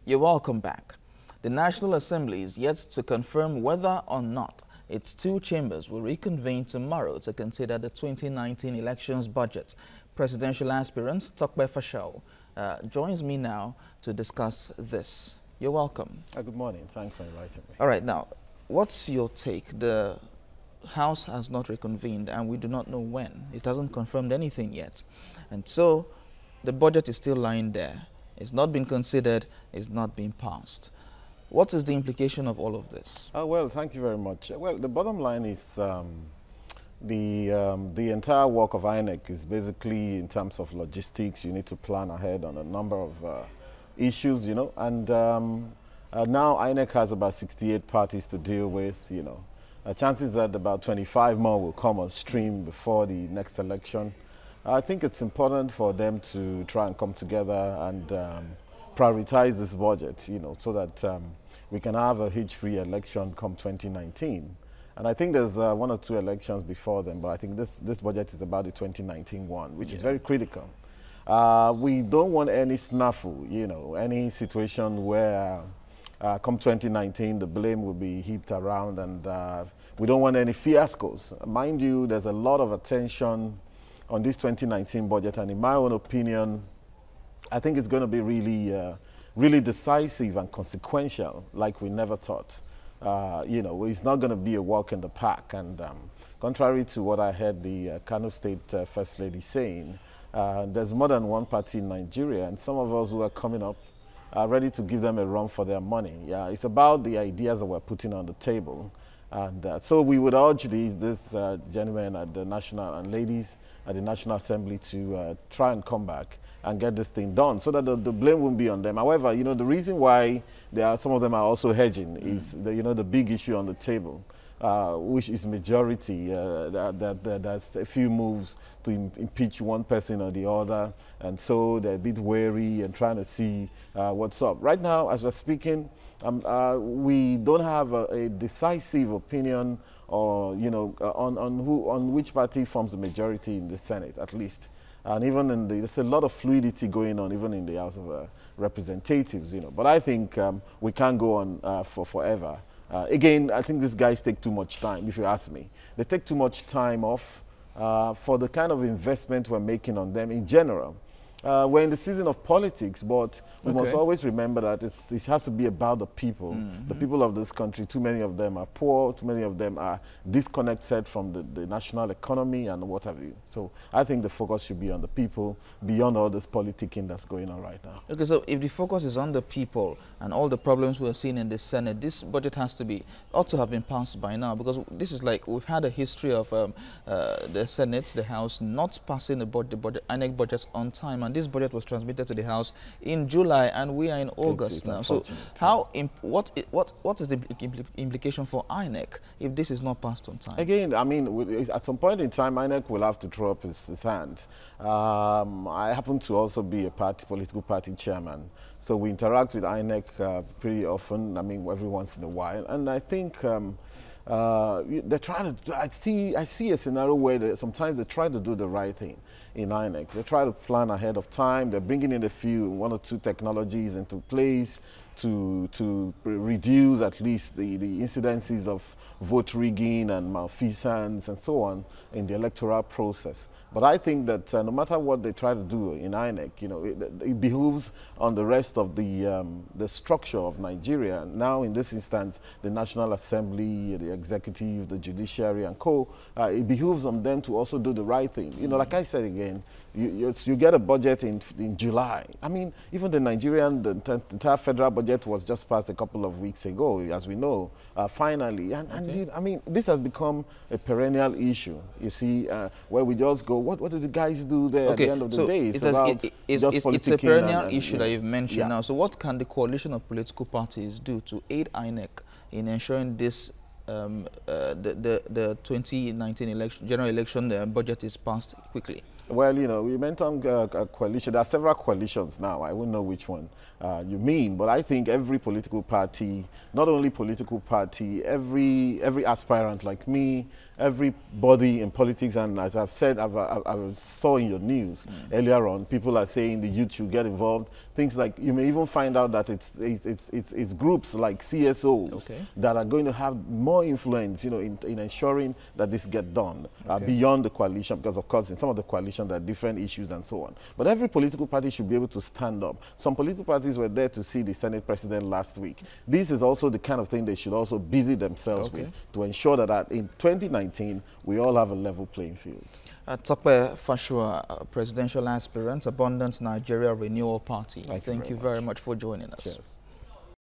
You're welcome back. The National Assembly is yet to confirm whether or not its two chambers will reconvene tomorrow to consider the 2019 elections budget. Presidential aspirant Tope Fashua joins me now to discuss this. You're welcome. Good morning. Thanks for inviting me. All right, now, what's your take? The House has not reconvened and we do not know when. It hasn't confirmed anything yet. And so the budget is still lying there. It's not been considered, it's not been passed. What is the implication of all of this? Well, thank you very much. Well, the bottom line is the entire work of INEC is basically in terms of logistics. You need to plan ahead on a number of issues, you know, and now INEC has about 68 parties to deal with, you know. Chances that about 25 more will come on stream before the next election. I think it's important for them to try and come together and prioritize this budget, you know, so that we can have a hitch-free election come 2019. And I think there's one or two elections before them, but I think this budget is about the 2019 one, which is very critical. We don't want any snafu, you know, any situation where come 2019 the blame will be heaped around, and we don't want any fiascos. Mind you, there's a lot of attention on this 2019 budget, and in my own opinion, I think it's going to be really decisive and consequential, like we never thought. You know, it's not going to be a walk in the park, and contrary to what I heard the Kano State First Lady saying, there's more than one party in Nigeria, and some of us who are coming up are ready to give them a run for their money. Yeah, it's about the ideas that we're putting on the table. And so we would urge this gentlemen at the National and ladies at the National Assembly to try and come back and get this thing done so that the blame won't be on them. However, you know, the reason why some of them are also hedging is, you know, the big issue on the table, which is majority. There's a few moves to impeach one person or the other, and so they're a bit wary and trying to see what's up. Right now, as we're speaking, we don't have a decisive opinion, or you know, on which party forms the majority in the Senate, at least. And even in there's a lot of fluidity going on, even in the House of Representatives, you know. But I think we can't go on for forever. Again, I think these guys take too much time, if you ask me. They take too much time off for the kind of investment we're making on them in general. We're in the season of politics, but we must always remember that it has to be about the people. The people of this country, too many of them are poor, too many of them are disconnected from the national economy and what have you. So I think the focus should be on the people beyond all this politicking that's going on right now. Okay, so if the focus is on the people and all the problems we're seeing in the Senate, this budget ought to have been passed by now, because this is like, we've had a history of the Senate, the House, not passing the INEC budgets on time. And this budget was transmitted to the House in July, and we are in August now. So, what is the implication for INEC if this is not passed on time? Again, I mean, at some point in time, INEC will have to throw up his hand. I happen to also be a political party chairman, so we interact with INEC pretty often. I mean, every once in a while, and I think they're trying to. I see a scenario where sometimes they try to do the right thing in INEC. They try to plan ahead of time. They're bringing in one or two technologies into place to reduce at least the incidences of vote rigging and malfeasance and so on in the electoral process. But I think that no matter what they try to do in INEC, you know, it behooves on the rest of the structure of Nigeria. Now, in this instance, the National Assembly, the executive, the judiciary, and co. It behooves on them to also do the right thing. You know, like I said again, you get a budget in July. I mean, even the entire federal budget was just passed a couple of weeks ago, as we know, finally. I mean, this has become a perennial issue. You see, where we just go, what do the guys do there at the end of the day? It's a perennial issue that you've mentioned now. So what can the coalition of political parties do to aid INEC in ensuring this the 2019 general election budget is passed quickly? Well, you know, we mentioned a coalition. There are several coalitions now. I wouldn't know which one you mean, but I think every political party, not only political party, every aspirant like me, everybody in politics, and as I've said, I saw in your news earlier on, people are saying the youth should get involved. Things like, you may even find out that it's groups like CSOs that are going to have more influence, you know, in ensuring that this get done beyond the coalition, because of course in some of the coalition there are different issues and so on. But every political party should be able to stand up. Some political parties were there to see the Senate president last week. This is also the kind of thing they should also busy themselves with to ensure that in 2019 we all have a level playing field. Tope Fashua, presidential aspirant, Abundant Nigeria Renewal Party. Thank you very much for joining us. Cheers.